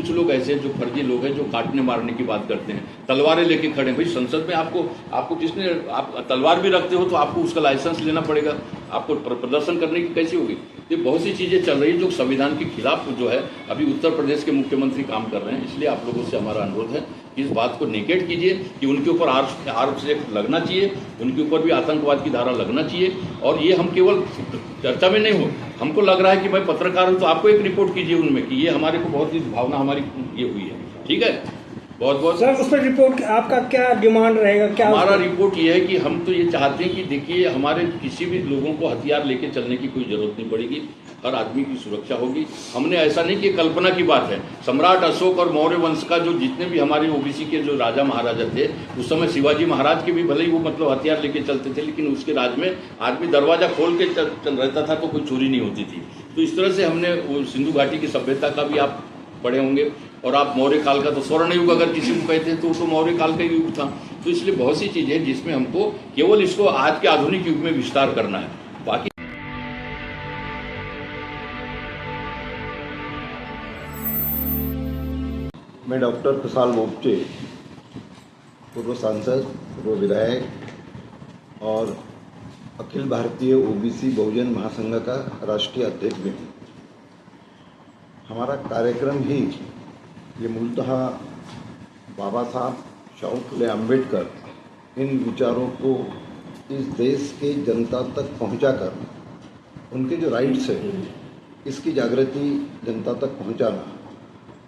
कुछ लोग ऐसे जो फर्जी लोग हैं जो काटने मारने की बात करते हैं, तलवारें लेके खड़े हैं। भाई संसद में आपको किसने, आप तलवार भी रखते हो तो आपको उसका लाइसेंस लेना पड़ेगा, आपको प्रदर्शन करने की कैसी होगी। ये बहुत सी चीज़ें चल रही हैं जो संविधान के खिलाफ जो है अभी उत्तर प्रदेश के मुख्यमंत्री काम कर रहे हैं। इसलिए आप लोगों से हमारा अनुरोध है कि इस बात को निगेट कीजिए कि उनके ऊपर आरोप से लगना चाहिए, उनके ऊपर भी आतंकवाद की धारा लगना चाहिए। और ये हम केवल चर्चा में नहीं हो, हमको लग रहा है कि भाई पत्रकार हो तो आपको एक रिपोर्ट कीजिए उनमें कि ये हमारे को बहुत ही भावना हमारी ये हुई है। ठीक है, बहुत बहुत सर उस पर रिपोर्ट आपका क्या डिमांड रहेगा? क्या हमारा रिपोर्ट ये है कि हम तो ये चाहते हैं कि देखिए हमारे किसी भी लोगों को हथियार लेके चलने की कोई जरूरत नहीं पड़ेगी, हर आदमी की सुरक्षा होगी। हमने ऐसा नहीं कि कल्पना की बात है, सम्राट अशोक और मौर्य वंश का जो जितने भी हमारे ओबीसी के जो राजा महाराजा थे उस समय शिवाजी महाराज के भी भले ही वो मतलब हथियार लेके चलते थे, लेकिन उसके राज में आदमी दरवाजा खोल के चल रहता था तो कोई चोरी नहीं होती थी। तो इस तरह से हमने वो सिंधु घाटी की सभ्यता का भी आप पढ़े होंगे, और आप मौर्य काल का तो स्वर्ण युग अगर किसी को कहते हैं तो मौर्य काल का युग था। तो इसलिए बहुत सी चीजें हैं जिसमें हमको केवल इसको आज के आधुनिक युग में विस्तार करना है। बाकी मैं डॉक्टर कुशाल मोपचे, पूर्व सांसद, पूर्व विधायक और अखिल भारतीय ओबीसी बहुजन महासंघ का राष्ट्रीय अध्यक्ष भी हूँ। हमारा कार्यक्रम ही ये मूलतः बाबा साहब शाहू फुले अम्बेडकर इन विचारों को इस देश के जनता तक पहुंचाकर उनके जो राइट्स हैं इसकी जागृति जनता तक पहुंचाना,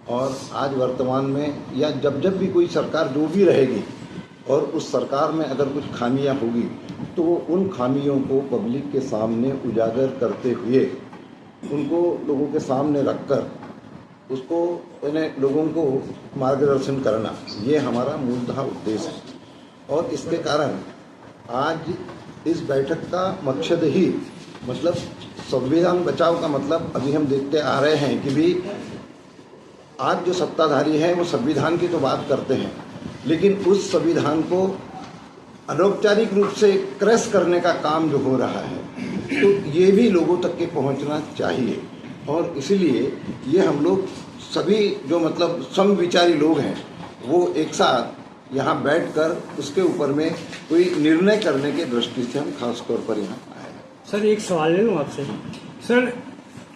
और आज वर्तमान में या जब जब भी कोई सरकार जो भी रहेगी और उस सरकार में अगर कुछ खामियां होगी तो उन खामियों को पब्लिक के सामने उजागर करते हुए उनको लोगों के सामने रखकर उसको लोगों को मार्गदर्शन करना, ये हमारा मूलतः उद्देश्य है। और इसके कारण आज इस बैठक का मकसद ही मतलब संविधान बचाव का मतलब अभी हम देखते आ रहे हैं कि भी आज जो सत्ताधारी हैं वो संविधान की तो बात करते हैं, लेकिन उस संविधान को अनौपचारिक रूप से क्रश करने का काम जो हो रहा है तो ये भी लोगों तक के पहुंचना चाहिए। और इसलिए ये हम लोग सभी जो मतलब समविचारी लोग हैं वो एक साथ यहाँ बैठकर उसके ऊपर में कोई निर्णय करने के दृष्टि से हम खास तौर पर यहाँ आए हैं। सर एक सवाल ले लूँ आपसे। सर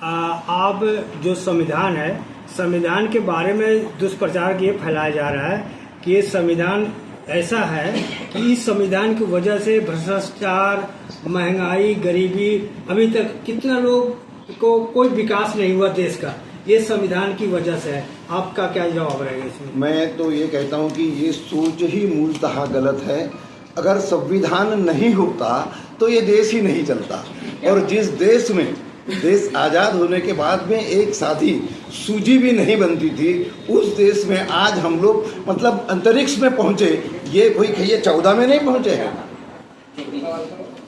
आप जो संविधान है, संविधान के बारे में दुष्प्रचार ये फैलाया जा रहा है कि ये संविधान ऐसा है कि इस संविधान की वजह से भ्रष्टाचार, महंगाई, गरीबी, अभी तक कितना लोग को कोई विकास नहीं हुआ देश का, ये संविधान की वजह से है। आपका क्या जवाब रहेगा इसमें? मैं तो ये कहता हूँ कि ये सोच ही मूलतः गलत है। अगर संविधान नहीं होता तो ये देश ही नहीं चलता। और जिस देश में देश आज़ाद होने के बाद में एक साथी सूजी भी नहीं बनती थी, उस देश में आज हम लोग मतलब अंतरिक्ष में पहुँचे, ये कोई कहिए 14 में नहीं पहुँचे हैं।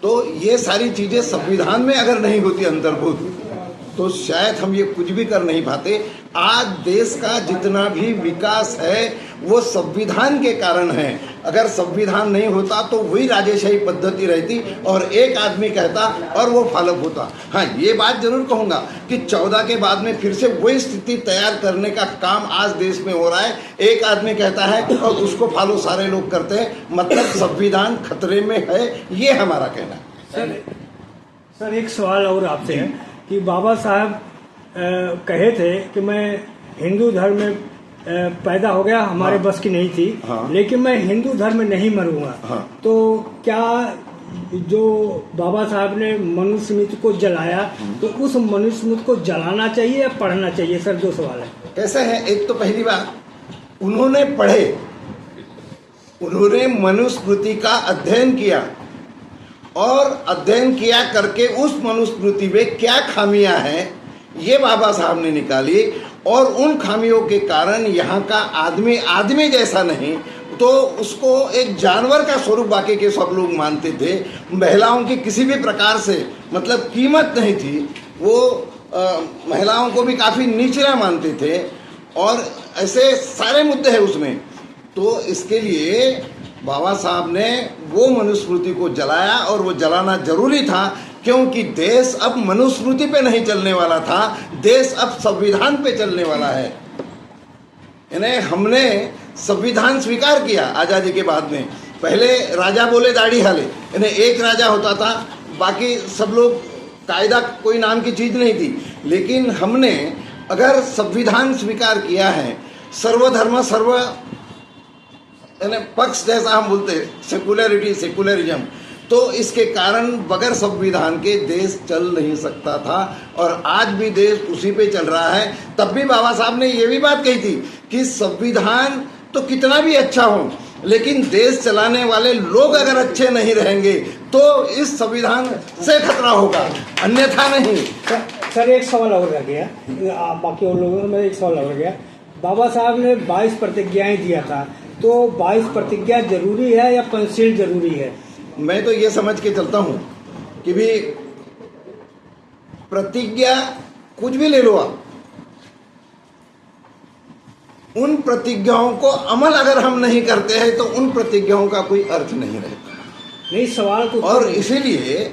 तो ये सारी चीज़ें संविधान में अगर नहीं होती अंतर्भूत तो शायद हम ये कुछ भी कर नहीं पाते। आज देश का जितना भी विकास है वो संविधान के कारण है। अगर संविधान नहीं होता तो वही राजेशाही पद्धति रहती और एक आदमी कहता और वो फॉलो होता। हाँ, ये बात जरूर कहूँगा कि 14 के बाद में फिर से वही स्थिति तैयार करने का काम आज देश में हो रहा है। एक आदमी कहता है और उसको फॉलो सारे लोग करते हैं, मतलब संविधान खतरे में है, ये हमारा कहना है। सर एक सवाल और आपसे है कि बाबा साहब कहे थे कि मैं हिंदू धर्म में पैदा हो गया, हमारे बस की नहीं थी, लेकिन मैं हिंदू धर्म में नहीं मरूंगा। तो क्या जो बाबा साहब ने मनुस्मृति को जलाया तो उस मनुस्मृति को जलाना चाहिए या पढ़ना चाहिए? सर दो सवाल है। कैसे है, एक तो पहली बात उन्होंने पढ़े, उन्होंने मनुस्मृति का अध्ययन किया और अध्ययन किया करके उस मनुस्मृति में क्या खामियां हैं ये बाबा साहब ने निकाली, और उन खामियों के कारण यहाँ का आदमी जैसा नहीं तो उसको एक जानवर का स्वरूप बाकी के सब लोग मानते थे। महिलाओं की किसी भी प्रकार से मतलब कीमत नहीं थी, वो महिलाओं को भी काफ़ी नीचला मानते थे, और ऐसे सारे मुद्दे हैं उसमें। तो इसके लिए बाबा साहब ने वो मनुस्मृति को जलाया, और वो जलाना जरूरी था क्योंकि देश अब मनुस्मृति पे नहीं चलने वाला था, देश अब संविधान पे चलने वाला है। यानी हमने संविधान स्वीकार किया आज़ादी के बाद में। पहले राजा बोले दाढ़ी हाले, यानी एक राजा होता था, बाकी सब लोग, कायदा कोई नाम की चीज़ नहीं थी। लेकिन हमने अगर संविधान स्वीकार किया है, सर्वधर्म सर्व यानी पक्ष जैसा हम बोलते हैं, सेकुलरिटी सेकुलरिज्म, तो इसके कारण बगैर संविधान के देश चल नहीं सकता था और आज भी देश उसी पे चल रहा है। तब भी बाबा साहब ने ये भी बात कही थी कि संविधान तो कितना भी अच्छा हो, लेकिन देश चलाने वाले लोग अगर अच्छे नहीं रहेंगे तो इस संविधान से खतरा होगा, अन्यथा नहीं। सर एक सवाल और रह गया, बाकी और लोगों में एक सवाल और रह गया। बाबा साहब ने 22 प्रतिज्ञाएं दिया था, तो 22 प्रतिज्ञा जरूरी है या पंचशील जरूरी है? मैं तो ये समझ के चलता हूँ कि भी प्रतिज्ञा कुछ भी ले लो आप, उन प्रतिज्ञाओं को अमल अगर हम नहीं करते हैं तो उन प्रतिज्ञाओं का कोई अर्थ नहीं रहता। नहीं सवाल तो, और इसीलिए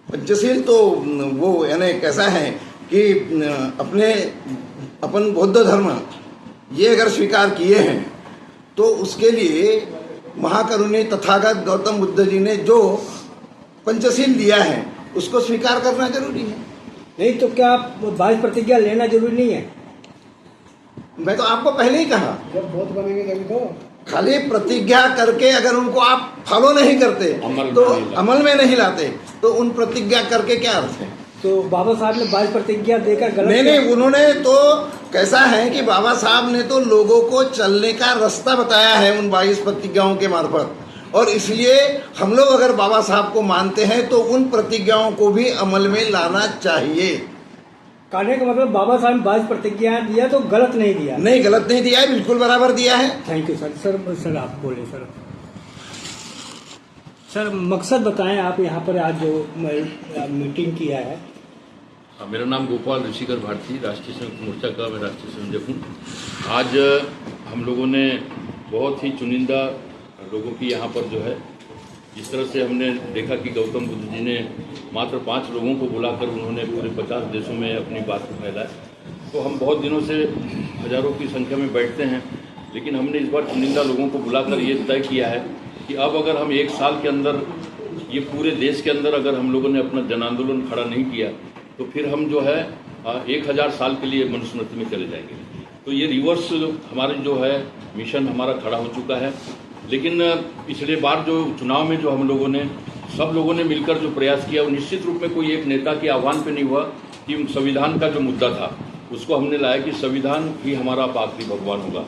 पंचशील तो वो यानी कैसा है कि अपन बौद्ध धर्म ये अगर स्वीकार किए हैं तो उसके लिए महाकरुणी तथागत गौतम बुद्ध जी ने जो पंचशील दिया है उसको स्वीकार करना जरूरी है। नहीं तो क्या 22 प्रतिज्ञा लेना जरूरी नहीं है? मैं तो आपको पहले ही कहा, जब बौद्ध बनेंगे तभी तो। खाली प्रतिज्ञा करके अगर उनको आप फॉलो नहीं करते तो अमल में नहीं लाते तो उन प्रतिज्ञा करके क्या अर्थ है? तो बाबा साहब ने 22 प्रतिज्ञा देकर गलत नहीं, उन्होंने तो कैसा है कि बाबा साहब ने तो लोगों को चलने का रास्ता बताया है उन 22 प्रतिज्ञाओं के मार्फत, और इसलिए हम लोग अगर बाबा साहब को मानते हैं तो उन प्रतिज्ञाओं को भी अमल में लाना चाहिए। कहने का मतलब बाबा साहब ने 22 प्रतिज्ञाएं दिया तो गलत नहीं दिया? नहीं, गलत नहीं दिया है, बिल्कुल बराबर दिया है। Thank you sir. सर आप बोले सर मकसद बताएं, आप यहाँ पर आज जो मीटिंग किया है। मेरा नाम गोपाल ऋषिकर भारती, राष्ट्रीय संयुक्त मोर्चा का मैं राष्ट्रीय संयोजक हूँ। आज हम लोगों ने बहुत ही चुनिंदा लोगों की यहाँ पर जो है, जिस तरह से हमने देखा कि गौतम बुद्ध जी ने मात्र 5 लोगों को बुलाकर उन्होंने पूरे 50 देशों में अपनी बात को फैलाया, तो हम बहुत दिनों से हजारों की संख्या में बैठते हैं, लेकिन हमने इस बार चुनिंदा लोगों को बुलाकर ये तय किया है कि अब अगर हम 1 साल के अंदर ये पूरे देश के अंदर अगर हम लोगों ने अपना जन आंदोलन खड़ा नहीं किया तो फिर हम जो है 1000 साल के लिए मनुस्मृति में चले जाएंगे। तो ये रिवर्स हमारा जो है मिशन हमारा खड़ा हो चुका है। लेकिन पिछले बार जो चुनाव में जो हम लोगों ने सब लोगों ने मिलकर जो प्रयास किया, वो निश्चित रूप में कोई एक नेता के आह्वान पे नहीं हुआ कि संविधान का जो मुद्दा था उसको हमने लाया कि संविधान ही हमारा आखिरी भगवान होगा,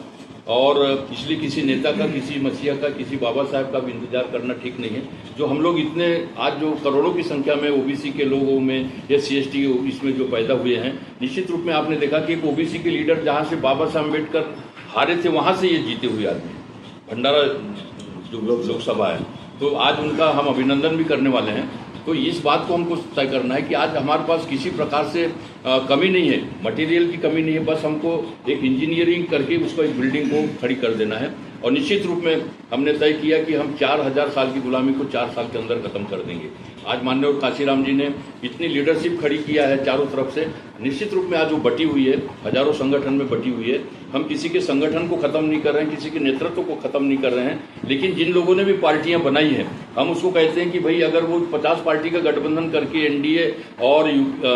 और इसलिए किसी नेता का, किसी मसीहा का, किसी बाबा साहब का भी इंतजार करना ठीक नहीं है। जो हम लोग इतने आज जो करोड़ों की संख्या में ओबीसी के लोगों में SC ST इसमें जो पैदा हुए हैं, निश्चित रूप में आपने देखा कि एक ओबीसी के लीडर जहाँ से बाबा साहब अम्बेडकर हारे थे वहाँ से ये जीते हुए आदमी, भंडारा जो लोकसभा है, तो आज उनका हम अभिनंदन भी करने वाले हैं। तो इस बात को हमको तय करना है कि आज हमारे पास किसी प्रकार से कमी नहीं है, मटेरियल की कमी नहीं है, बस हमको एक इंजीनियरिंग करके उसको एक बिल्डिंग को खड़ी कर देना है। और निश्चित रूप में हमने तय किया कि हम 4000 साल की गुलामी को 4 साल के अंदर खत्म कर देंगे। आज माननीय काशीराम जी ने इतनी लीडरशिप खड़ी किया है चारों तरफ से, निश्चित रूप में आज वो बटी हुई है, हजारों संगठन में बटी हुई है। हम किसी के संगठन को खत्म नहीं कर रहे हैं, किसी के नेतृत्व को खत्म नहीं कर रहे हैं, लेकिन जिन लोगों ने भी पार्टियां बनाई हैं हम उसको कहते हैं कि भाई अगर वो 50 पार्टी का गठबंधन करके NDA और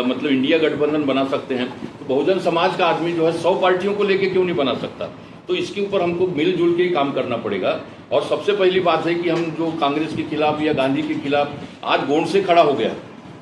मतलब इंडिया गठबंधन बना सकते हैं, तो बहुजन समाज का आदमी जो है 100 पार्टियों को लेके क्यों नहीं बना सकता? तो इसके ऊपर हमको मिलजुल के ही काम करना पड़ेगा। और सबसे पहली बात है कि हम जो कांग्रेस के खिलाफ या गांधी के खिलाफ आज गोंडसे खड़ा हो गया,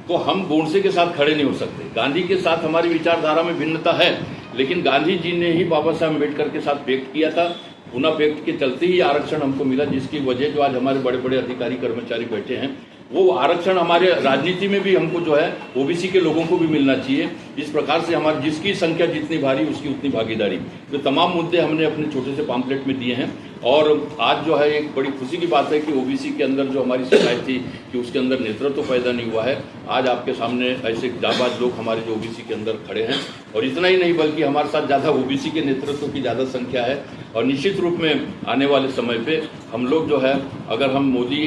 तो हम गोंडसे के साथ खड़े नहीं हो सकते। गांधी के साथ हमारी विचारधारा में भिन्नता है, लेकिन गांधी जी ने ही बाबा साहब अम्बेडकर के साथ पैक्ट किया था, पुनः पैक्ट के चलते ही आरक्षण हमको मिला, जिसकी वजह जो आज हमारे बड़े बड़े अधिकारी कर्मचारी बैठे हैं, वो आरक्षण हमारे राजनीति में भी हमको जो है ओबीसी के लोगों को भी मिलना चाहिए। इस प्रकार से हमारी जिसकी संख्या जितनी भारी उसकी उतनी भागीदारी, तो तमाम मुद्दे हमने अपने छोटे से पम्पलेट में दिए हैं। और आज जो है एक बड़ी खुशी की बात है कि ओबीसी के अंदर जो हमारी शिकायत थी कि उसके अंदर नेतृत्व पैदा नहीं हुआ है, आज आपके सामने ऐसे जाबाज लोग हमारे जो ओबीसी के अंदर खड़े हैं। और इतना ही नहीं बल्कि हमारे साथ ज़्यादा ओबीसी के नेतृत्व की ज़्यादा संख्या है। और निश्चित रूप में आने वाले समय पे हम लोग जो है, अगर हम मोदी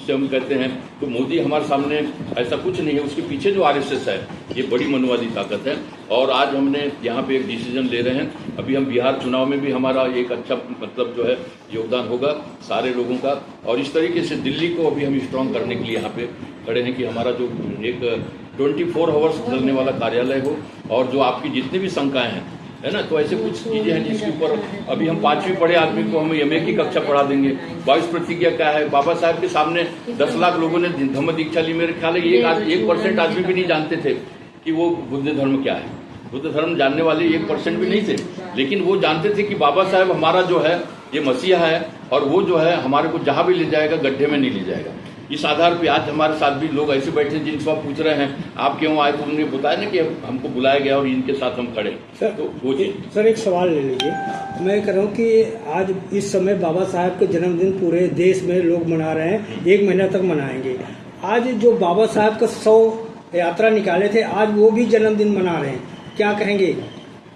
से हम कहते हैं तो मोदी हमारे सामने ऐसा कुछ नहीं है, उसके पीछे जो RSS है ये बड़ी मनवादी ताकत है। और आज हमने यहाँ पे एक डिसीजन ले रहे हैं, अभी हम बिहार चुनाव में भी हमारा एक अच्छा मतलब जो है योगदान होगा सारे लोगों का। और इस तरीके से दिल्ली को अभी हम स्ट्रांग करने के लिए यहाँ पे खड़े हैं कि हमारा जो एक 24 आवर्स चलने वाला कार्यालय हो, और जो आपकी जितनी भी शंकाएं हैं, है ना, तो ऐसे कुछ चीज़ें हैं जिसके ऊपर अभी हम 5वीं पढ़े आदमी को हम MA की कक्षा पढ़ा देंगे। 22 प्रतिज्ञा क्या है, बाबा साहब के सामने 10 लाख लोगों ने धम्म दीक्षा ली। मेरे ख्याल है 1% आदमी भी नहीं जानते थे कि वो बुद्ध धर्म क्या है। बुद्ध धर्म जानने वाले 1% भी नहीं थे, लेकिन वो जानते थे कि बाबा साहब हमारा जो है ये मसीहा है, और वो जो है हमारे को जहाँ भी ले जाएगा गड्ढे में नहीं ले जाएगा। इस आधार पे आज हमारे साथ भी लोग ऐसे बैठे जिनसे आप पूछ रहे हैं आप क्यों आए, तो उन्होंने बताया ना कि हमको बुलाया गया और इनके साथ हम खड़े। सर तो वो सर एक सवाल ले लीजिए, मैं कह रहा हूँ कि आज इस समय बाबा साहब के जन्मदिन पूरे देश में लोग मना रहे हैं, 1 महीना तक मनाएंगे। आज जो बाबा साहब का 100 यात्रा निकाले थे, आज वो भी जन्मदिन मना रहे हैं, क्या कहेंगे?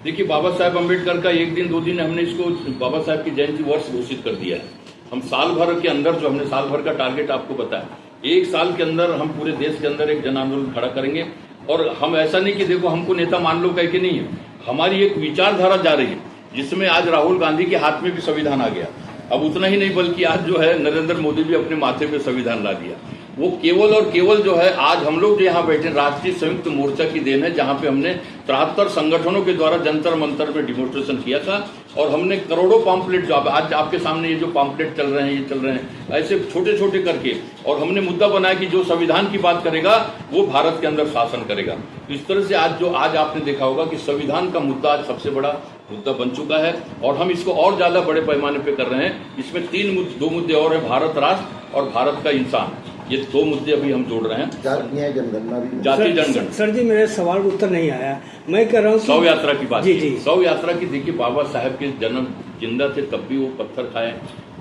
देखिए, बाबा साहब अम्बेडकर का 1 दिन 2 दिन हमने इसको बाबा साहब की जयंती वर्ष घोषित कर दिया है। हम साल भर के अंदर जो हमने साल भर का टारगेट आपको बताया, 1 साल के अंदर हम पूरे देश के अंदर एक जन आंदोलन खड़ा करेंगे। और हम ऐसा नहीं कि देखो हमको नेता मान लो कह के नहीं है, हमारी एक विचारधारा जा रही है जिसमें आज राहुल गांधी के हाथ में भी संविधान आ गया। अब उतना ही नहीं बल्कि आज जो है नरेंद्र मोदी भी अपने माथे पे संविधान ला दिया। वो केवल और केवल जो है आज हम लोग जो यहाँ बैठे राष्ट्रीय संयुक्त मोर्चा की देन है, जहाँ पे हमने 73 संगठनों के द्वारा जंतर मंतर में डिमोन्स्ट्रेशन किया था। और हमने करोड़ों पॉम्पलेट जो आज आपके सामने ये जो पॉम्पलेट चल रहे हैं, ये चल रहे हैं ऐसे छोटे छोटे करके, और हमने मुद्दा बनाया कि जो संविधान की बात करेगा वो भारत के अंदर शासन करेगा। तो इस तरह से आज आपने देखा होगा कि संविधान का मुद्दा आज सबसे बड़ा मुद्दा बन चुका है, और हम इसको और ज्यादा बड़े पैमाने पे कर रहे हैं। इसमें 2 मुद्दे और है, भारत राष्ट्र और भारत का इंसान, ये 2 मुद्दे अभी हम जोड़ रहे हैं। जातीय जनगणना भी, जातीय जनगणना। सर जी मेरे सवाल का उत्तर नहीं आया, मैं कह रहा हूँ 100 यात्रा की बात। जी 100 यात्रा की देखिए, बाबा साहब के जन्म जिंदा थे तब भी वो पत्थर खाए,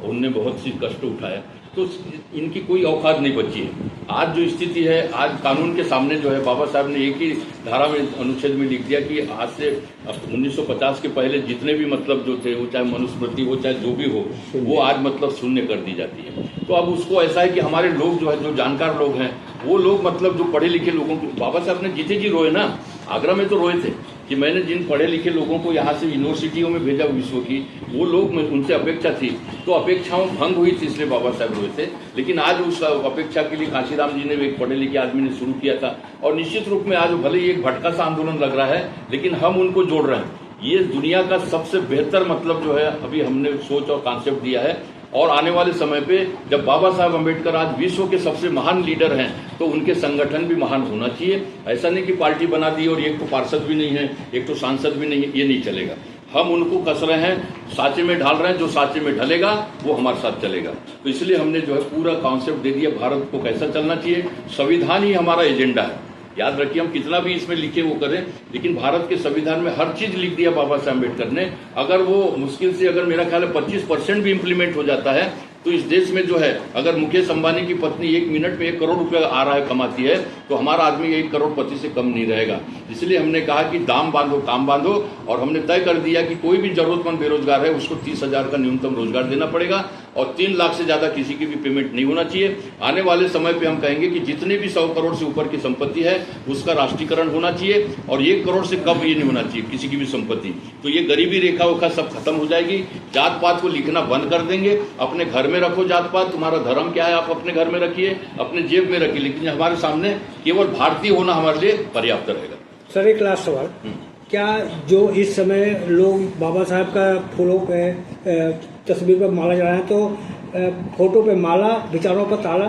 उनने बहुत सी कष्ट उठाए, तो इनकी कोई औकात नहीं बची है। आज जो स्थिति है, आज कानून के सामने जो है बाबा साहब ने एक ही धारा में अनुच्छेद में लिख दिया कि आज से 1950 के पहले जितने भी मतलब जो थे, वो चाहे मनुस्मृति हो चाहे जो भी हो, वो आज मतलब शून्य कर दी जाती है। तो अब उसको ऐसा है कि हमारे लोग जो है, जो जानकार लोग हैं, वो लोग मतलब जो पढ़े लिखे लोगों को बाबा साहब ने जीते जी रोए ना, आगरा में तो रोए थे कि मैंने जिन पढ़े लिखे लोगों को यहाँ से यूनिवर्सिटियों में भेजा विश्व की, वो लोग उनसे अपेक्षा थी, तो अपेक्षाओं भंग हुई थी, इसलिए बाबा साहब रोए थे। लेकिन आज उस अपेक्षा के लिए काशीराम जी ने एक पढ़े लिखे आदमी ने शुरू किया था, और निश्चित रूप में आज भले ही एक भटका सा आंदोलन लग रहा है, लेकिन हम उनको जोड़ रहे हैं। ये दुनिया का सबसे बेहतर मतलब जो है अभी हमने सोच और कॉन्सेप्ट दिया है। और आने वाले समय पे जब बाबा साहब अम्बेडकर आज विश्व के सबसे महान लीडर हैं, तो उनके संगठन भी महान होना चाहिए। ऐसा नहीं कि पार्टी बना दी और एक तो पार्षद भी नहीं है, एक तो सांसद भी नहीं है, ये नहीं चलेगा। हम उनको कस रहे हैं, साँचे में ढाल रहे हैं, जो साँचे में ढलेगा वो हमारे साथ चलेगा। तो इसलिए हमने जो है पूरा कॉन्सेप्ट दे दिया भारत को कैसा चलना चाहिए। संविधान ही हमारा एजेंडा है, याद रखिए, हम कितना भी इसमें लिखे वो करें, लेकिन भारत के संविधान में हर चीज लिख दिया बाबा साहब अम्बेडकर ने। अगर वो मुश्किल से अगर मेरा ख्याल है 25% भी इम्प्लीमेंट हो जाता है, तो इस देश में जो है अगर मुकेश अंबानी की पत्नी 1 मिनट में 1 करोड़ रुपया आ रहा है, कमाती है, तो हमारा आदमी 1 करोड़पति से कम नहीं रहेगा। इसलिए हमने कहा कि दाम बांधो काम बांधो, और हमने तय कर दिया कि कोई भी जरूरतमंद बेरोजगार है उसको 30,000 का न्यूनतम रोजगार देना पड़ेगा, और 3 लाख से ज्यादा किसी की भी पेमेंट नहीं होना चाहिए। आने वाले समय पे हम कहेंगे कि जितने भी 100 करोड़ से ऊपर की संपत्ति है उसका राष्ट्रीयकरण होना चाहिए, और 1 करोड़ से कम ये नहीं होना चाहिए किसी की भी संपत्ति। तो ये गरीबी रेखा उखा सब खत्म हो जाएगी। जात पात को लिखना बंद कर देंगे, अपने घर में रखो जात पात, तुम्हारा धर्म क्या है आप अपने घर में रखिए, अपने जेब में रखिए, लेकिन हमारे सामने केवल भारतीय होना हमारे लिए पर्याप्त रहेगा। सर एक लास्ट सवाल, क्या जो इस समय लोग बाबा साहब का फूलों पे तस्वीर पर माला चढ़ाए, तो फोटो पे माला, विचारों पर ताला?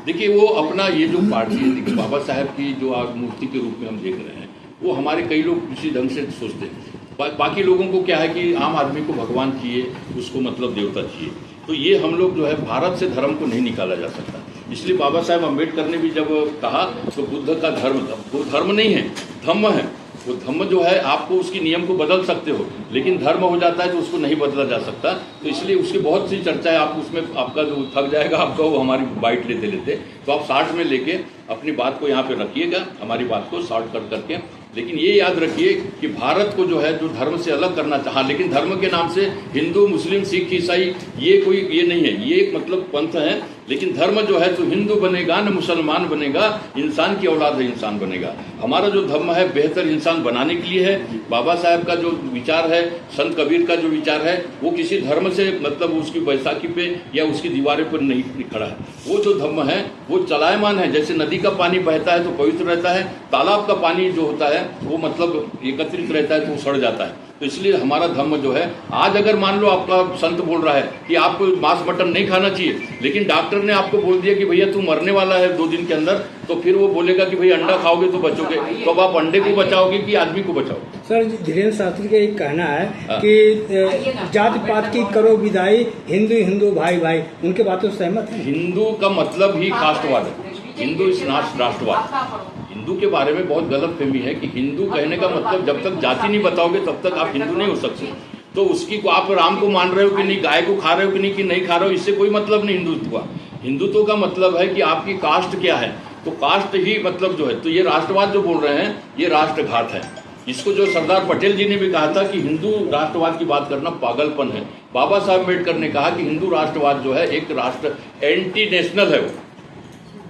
देखिए, वो अपना ये जो पार्टी है, बाबा साहब की जो आज मूर्ति के रूप में हम देख रहे हैं, वो हमारे कई लोग किसी ढंग से सोचते हैं। बाकी लोगों को क्या है कि आम आदमी को भगवान चाहिए, उसको मतलब देवता चाहिए। तो ये हम लोग जो है, भारत से धर्म को नहीं निकाला जा सकता। इसलिए बाबा साहब अम्बेडकर ने भी जब कहा तो बुद्ध का धर्म था, वो धर्म नहीं है, धम्म है। वो धम्म जो है आपको उसकी नियम को बदल सकते हो, लेकिन धर्म हो जाता है तो उसको नहीं बदला जा सकता। तो इसलिए उसकी बहुत सी चर्चा है, आप उसमें आपका जो थक जाएगा आपका, वो हमारी बाइट लेते लेते। तो आप 60 में लेके अपनी बात को यहाँ पे रखिएगा, हमारी बात को शॉर्ट कर करके। लेकिन ये याद रखिए कि भारत को जो है जो धर्म से अलग करना चाहा, लेकिन धर्म के नाम से हिंदू मुस्लिम सिख ईसाई ये नहीं है, ये एक मतलब पंथ है लेकिन धर्म जो है तो हिंदू बनेगा न मुसलमान बनेगा, इंसान की औलाद है इंसान बनेगा। हमारा जो धर्म है बेहतर इंसान बनाने के लिए है। बाबा साहब का जो विचार है, संत कबीर का जो विचार है, वो किसी धर्म से मतलब उसकी बैसाखी पे या उसकी दीवारें पर नहीं खड़ा है। वो जो धर्म है वो चलायमान है। जैसे नदी का पानी बहता है तो पवित्र रहता है, तालाब का पानी जो होता है वो मतलब एकत्रित रहता है तो वो सड़ जाता है। तो इसलिए हमारा धर्म जो है, आज अगर मान लो आपका संत बोल रहा है कि आपको मांस मटन नहीं खाना चाहिए, लेकिन डॉक्टर ने आपको बोल दिया कि भैया तू मरने वाला है 2 दिन के अंदर, तो फिर वो बोलेगा कि भैया अंडा खाओगे तो बचोगे। तो अब आप अंडे को बचाओगे कि आदमी को बचाओगे? सर, धीरेन्द्र शास्त्री का एक कहना है कि जाति पात की करो विदाई, हिंदू हिंदू भाई भाई, उनके बातों से सहमत है? हिंदू का मतलब ही कास्टवाद है, हिंदू इस राष्ट्रवाद। हिंदू के बारे में बहुत गलत फहमी है कि हिंदू कहने का मतलब जब तक जाति नहीं बताओगे तब तक आप हिंदू नहीं हो सकते। तो उसकी को आप राम को मान रहे हो कि नहीं, गाय को खा रहे हो कि नहीं, कि नहीं खा रहे हो, इससे कोई मतलब नहीं हिंदुत्व का। हिंदुत्व का मतलब है कि आपकी कास्ट क्या है, तो कास्ट ही मतलब जो है। तो ये राष्ट्रवाद जो बोल रहे हैं ये राष्ट्रघात है। इसको जो सरदार पटेल जी ने भी कहा था कि हिंदू राष्ट्रवाद की बात करना पागलपन है। बाबा साहब अम्बेडकर ने कहा कि हिंदू राष्ट्रवाद जो है एक राष्ट्र एंटी नेशनल है वो।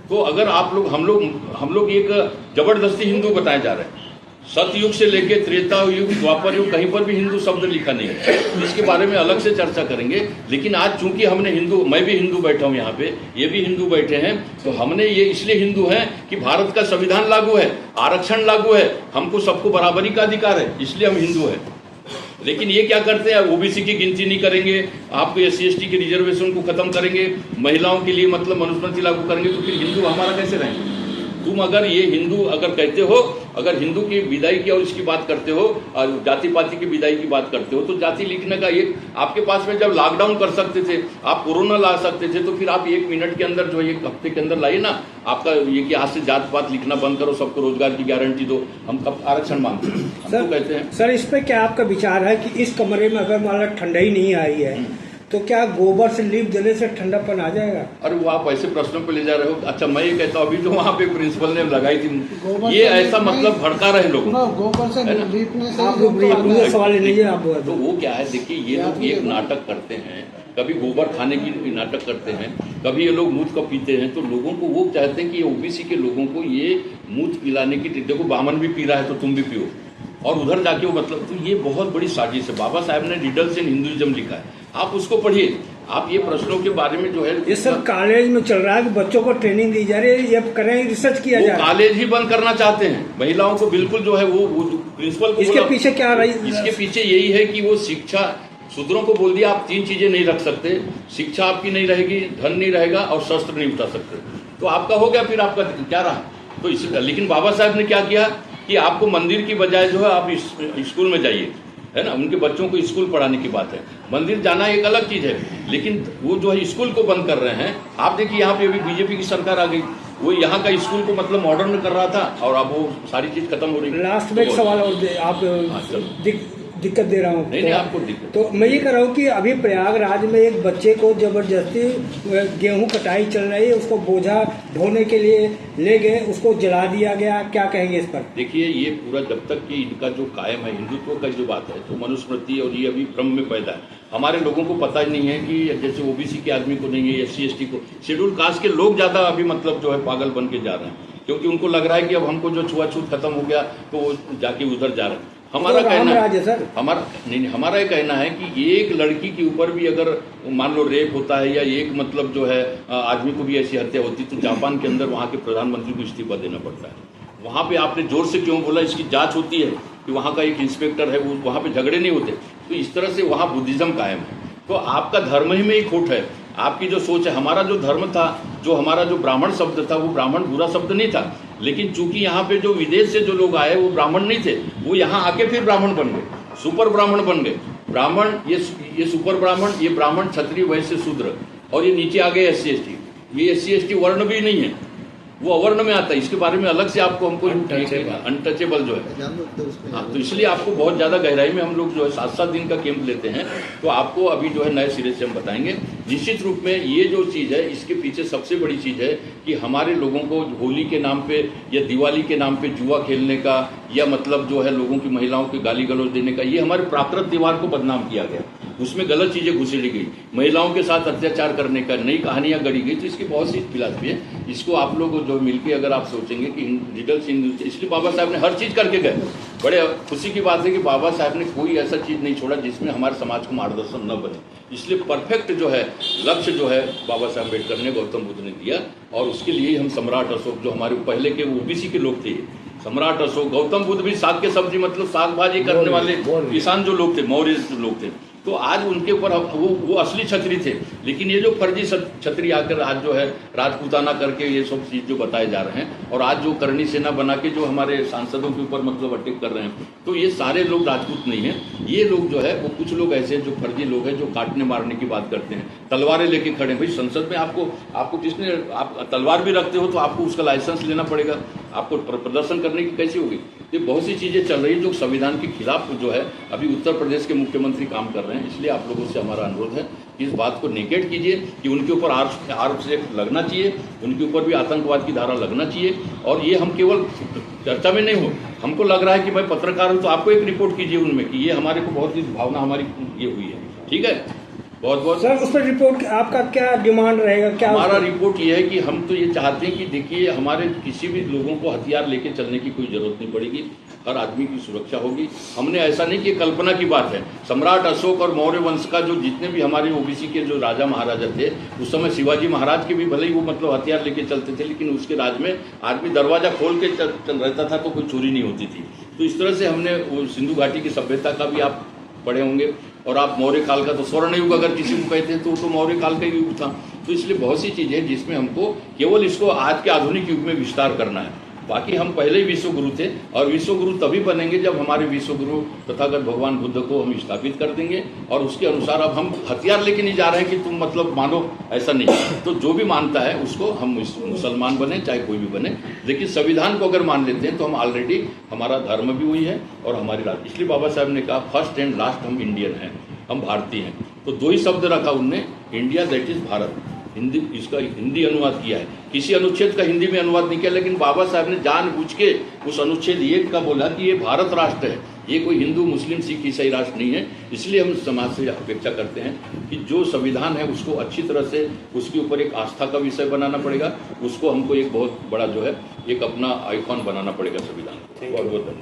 तो अगर आप लोग हम लोग एक जबरदस्ती हिंदू बताए जा रहे हैं। सतयुग से लेके त्रेता युग, द्वापर युग, कहीं पर भी हिंदू शब्द लिखा नहीं है। इसके बारे में अलग से चर्चा करेंगे। लेकिन आज चूंकि हमने हिंदू, मैं भी हिंदू बैठा हूँ यहाँ पे, ये भी हिंदू बैठे हैं, तो हमने ये इसलिए हिंदू हैं कि भारत का संविधान लागू है, आरक्षण लागू है, हमको सबको बराबरी का अधिकार है, इसलिए हम हिंदू हैं। लेकिन ये क्या करते हैं, ओबीसी की गिनती नहीं करेंगे, आपको SC ST के रिजर्वेशन को खत्म करेंगे, महिलाओं के लिए मतलब मनुस्मृति लागू करेंगे, तो फिर हिंदू हमारा कैसे रहेंगे? तुम अगर ये हिंदू अगर कहते हो, अगर हिंदू की विदाई की और इसकी बात करते हो और जाति पाति की विदाई की बात करते हो, तो जाति लिखने का एक आपके पास में जब लॉकडाउन कर सकते थे, आप कोरोना ला सकते थे, तो फिर आप 1 मिनट के अंदर जो 1 हफ्ते के अंदर लाइए ना आपका ये कि आज से जात पात लिखना बंद करो, सबको रोजगार की गारंटी दो, हम कब आरक्षण मांगते हैं, हम तो कहते हैं। सर, इस पर क्या आपका विचार है कि इस कमरे में अगर मान लो ठंडाई नहीं आई है तो क्या गोबर से लीप देने से ठंडापन आ जाएगा? अरे वो आप ऐसे प्रश्नों पे ले जा रहे हो। अच्छा, मैं ये कहता हूँ अभी जो वहाँ पे प्रिंसिपल ने लगाई थी, ये ऐसा मतलब भड़का रहे लोगों को, गोबर से लीपने से सवाल लीजिए आप। तो वो क्या है, देखिए ये लोग एक नाटक करते हैं, कभी गोबर खाने की नाटक करते हैं, कभी ये लोग मूत का पीते हैं। तो लोगों को वो चाहते हैं कि ये ओबीसी के लोगों को ये मूत पिलाने की, देखो बामन भी पी रहा है तो तुम भी पियो, और उधर जाके वो मतलब, तो ये बहुत बड़ी साजिश है। बाबा साहब ने रिडल्स इन हिंदुइज्म लिखा है, आप उसको पढ़िए। आप ये प्रश्नों के बारे में जो है, ये सब कॉलेज में चल रहा है कि बच्चों को ट्रेनिंग दी जा रही है, ये करें, रिसर्च किया जा रहा है। कॉलेज ही बंद करना चाहते हैं, महिलाओं को बिल्कुल जो है वो प्रिंसिपल। इसके पीछे क्या रही? इसके पीछे यही है कि वो शिक्षा, शूद्रों को बोल दिया आप 3 चीजें नहीं रख सकते, शिक्षा आपकी नहीं रहेगी, धन नहीं रहेगा और शस्त्र नहीं उठा सकते, तो आपका हो गया, फिर आपका क्या रहा? तो इस, लेकिन बाबा साहब ने क्या किया कि आपको मंदिर की बजाय जो है आप स्कूल में जाइए, है ना, उनके बच्चों को स्कूल पढ़ाने की बात है। मंदिर जाना एक अलग चीज़ है, लेकिन वो जो है स्कूल को बंद कर रहे हैं। आप देखिए यहाँ पे अभी बीजेपी की सरकार आ गई, वो यहाँ का स्कूल को मतलब मॉडर्न कर रहा था और अब वो सारी चीज़ खत्म हो रही है। लास्ट में एक सवाल और आप दिक्कत दे रहा हूँ। नहीं, आपको दिक्कत। तो मैं ये कह रहा हूँ कि अभी प्रयागराज में एक बच्चे को जबरदस्ती गेहूं कटाई चल रही है, उसको बोझा ढोने के लिए ले गए, उसको जला दिया गया, क्या कहेंगे इस पर? देखिए ये पूरा जब तक कि इनका जो कायम है हिंदुत्व का जो बात है, तो मनुस्मृति और ये अभी भ्रम में पैदा है। हमारे लोगों को पता ही नहीं है कि जैसे ओबीसी के आदमी को नहीं है, SC ST को, शेड्यूल कास्ट के लोग ज़्यादा अभी मतलब जो है पागल बन के जा रहे हैं, क्योंकि उनको लग रहा है कि अब हमको जो छुआछूत खत्म हो गया तो वो जाके उधर जा रहे हैं। हमारा कहना है, हमारा ये कहना है कि एक लड़की के ऊपर भी अगर मान लो रेप होता है या एक मतलब जो है आदमी को भी ऐसी हत्या होती, तो जापान के अंदर वहाँ के प्रधानमंत्री को इस्तीफा देना पड़ता है। वहाँ पे आपने जोर से क्यों बोला, इसकी जांच होती है कि वहाँ का एक इंस्पेक्टर है, वो वहाँ पे झगड़े नहीं होते। तो इस तरह से वहाँ बुद्धिज्म कायम है। तो आपका धर्म ही में ही खोट है, आपकी जो सोच है। हमारा जो धर्म था, जो हमारा जो ब्राह्मण शब्द था, वो ब्राह्मण बुरा शब्द नहीं था, लेकिन चूंकि यहाँ पे जो विदेश से जो लोग आए वो ब्राह्मण नहीं थे, वो यहाँ आके फिर ब्राह्मण बन गए, सुपर ब्राह्मण बन गए। ब्राह्मण ये सुपर ब्राह्मण, ये ब्राह्मण, क्षत्रिय, वैश्य, शूद्र, और ये नीचे आ गए SC ST। ये SC ST वर्ण भी नहीं है, वो अवर्ण में आता है। इसके बारे में अलग से आपको हमको अनटचेबल जो है, हाँ, तो इसलिए आपको बहुत ज़्यादा गहराई में हम लोग जो है 7-7 दिन का कैंप लेते हैं, तो आपको अभी जो है नए सिरे से हम बताएंगे। निश्चित रूप में ये जो चीज़ है, इसके पीछे सबसे बड़ी चीज़ है कि हमारे लोगों को होली के नाम पे या दिवाली के नाम पे जुआ खेलने का, या मतलब जो है लोगों की महिलाओं की गाली गलौज देने का, ये हमारे प्राकृत त्योहार को बदनाम किया गया। उसमें गलत चीज़ें घुसेड़ी गई, महिलाओं के साथ अत्याचार करने का नई कहानियाँ गढ़ी गई। तो इसकी बहुत सी फिलासफी है। इसको आप लोग जो मिलकर अगर आप सोचेंगे कि रिडल्स इन, इसलिए बाबा साहब ने हर चीज़ करके गए। बड़े खुशी की बात है कि बाबा साहब ने कोई ऐसा चीज़ नहीं छोड़ा जिसमें हमारे समाज को मार्गदर्शन न बने। इसलिए परफेक्ट जो है लक्ष्य जो है बाबा साहब अम्बेडकर ने, गौतम बुद्ध ने दिया, और उसके लिए हम सम्राट अशोक, जो हमारे पहले के ओबीसी के लोग थे, सम्राट अशोक, गौतम बुद्ध भी साग के सब्जी मतलब साग भाजी करने वाले किसान जो लोग थे, मौर्य जो लोग थे, तो आज उनके ऊपर वो असली छत्री थे। लेकिन ये जो फर्जी छत्री आकर आज जो है राजपूताना करके ये सब चीज़ जो बताए जा रहे हैं, और आज जो करनी सेना बना के जो हमारे सांसदों के ऊपर मतलब अटैक कर रहे हैं, तो ये सारे लोग राजपूत नहीं हैं। ये लोग जो है वो कुछ लोग ऐसे जो फर्जी लोग हैं, जो काटने मारने की बात करते हैं, तलवारें लेके खड़े। भाई संसद में आपको किसने, आप तलवार भी रखते हो तो आपको उसका लाइसेंस लेना पड़ेगा, आपको प्रदर्शन करने की कैसी होगी। ये बहुत सी चीज़ें चल रही हैं जो संविधान के खिलाफ जो है अभी उत्तर प्रदेश के मुख्यमंत्री काम कर रहे हैं। इसलिए आप लोगों से हमारा अनुरोध है कि इस बात को नेगेट कीजिए कि उनके ऊपर आरोप से लगना चाहिए, उनके ऊपर भी आतंकवाद की धारा लगना चाहिए। और ये हम केवल चर्चा में नहीं हो, हमको लग रहा है कि भाई पत्रकार हो तो आपको एक रिपोर्ट कीजिए उनमें कि ये हमारे को बहुत ही भावना हमारी ये हुई है। ठीक है, बहुत बहुत सर उस पर रिपोर्ट आपका क्या डिमांड रहेगा? क्या हमारा रिपोर्ट ये है कि हम तो ये चाहते हैं कि देखिए हमारे किसी भी लोगों को हथियार लेके चलने की कोई जरूरत नहीं पड़ेगी, हर आदमी की सुरक्षा होगी। हमने ऐसा नहीं कि कल्पना की बात है, सम्राट अशोक और मौर्य वंश का जो जितने भी हमारे ओबीसी के जो राजा महाराजा थे, उस समय शिवाजी महाराज के भी भले ही वो मतलब हथियार लेके चलते थे, लेकिन उसके राज में आदमी दरवाजा खोल के चल रहता था तो कोई चोरी नहीं होती थी। तो इस तरह से हमने वो सिंधु घाटी की सभ्यता का भी आप पढ़े होंगे, और आप मौर्य काल का तो स्वर्ण युग अगर किसी को कहते हैं तो मौर्य काल का युग था। तो इसलिए बहुत सी चीज़ें हैं जिसमें हमको केवल इसको आज के आधुनिक युग में विस्तार करना है। बाकी हम पहले ही विश्व गुरु थे, और विश्व गुरु तभी बनेंगे जब हमारे विश्व गुरु तथागत भगवान बुद्ध को हम स्थापित कर देंगे, और उसके अनुसार अब हम हथियार लेके नहीं जा रहे हैं कि तुम मतलब मानो, ऐसा नहीं। तो जो भी मानता है उसको हम मुसलमान बने चाहे कोई भी बने, लेकिन संविधान को अगर मान लेते हैं तो हम ऑलरेडी, हमारा धर्म भी वही है और हमारी राज। इसलिए बाबा साहब ने कहा फर्स्ट एंड लास्ट हम इंडियन हैं, हम भारतीय हैं। तो दो ही शब्द रखा उनने, India that is Bharat. Hindi, इसका हिंदी अनुवाद किया है, किसी अनुच्छेद का हिंदी में अनुवाद नहीं किया, लेकिन बाबा साहब ने जानबूझ के उस अनुच्छेद 1 का बोला कि ये भारत राष्ट्र है, ये कोई हिंदू मुस्लिम सिख ईसाई राष्ट्र नहीं है। इसलिए हम समाज से अपेक्षा करते हैं कि जो संविधान है उसको अच्छी तरह से, उसके ऊपर एक आस्था का विषय बनाना पड़ेगा, उसको हमको एक बहुत बड़ा जो है एक अपना आइकॉन बनाना पड़ेगा संविधान को। बहुत बहुत धन्यवाद।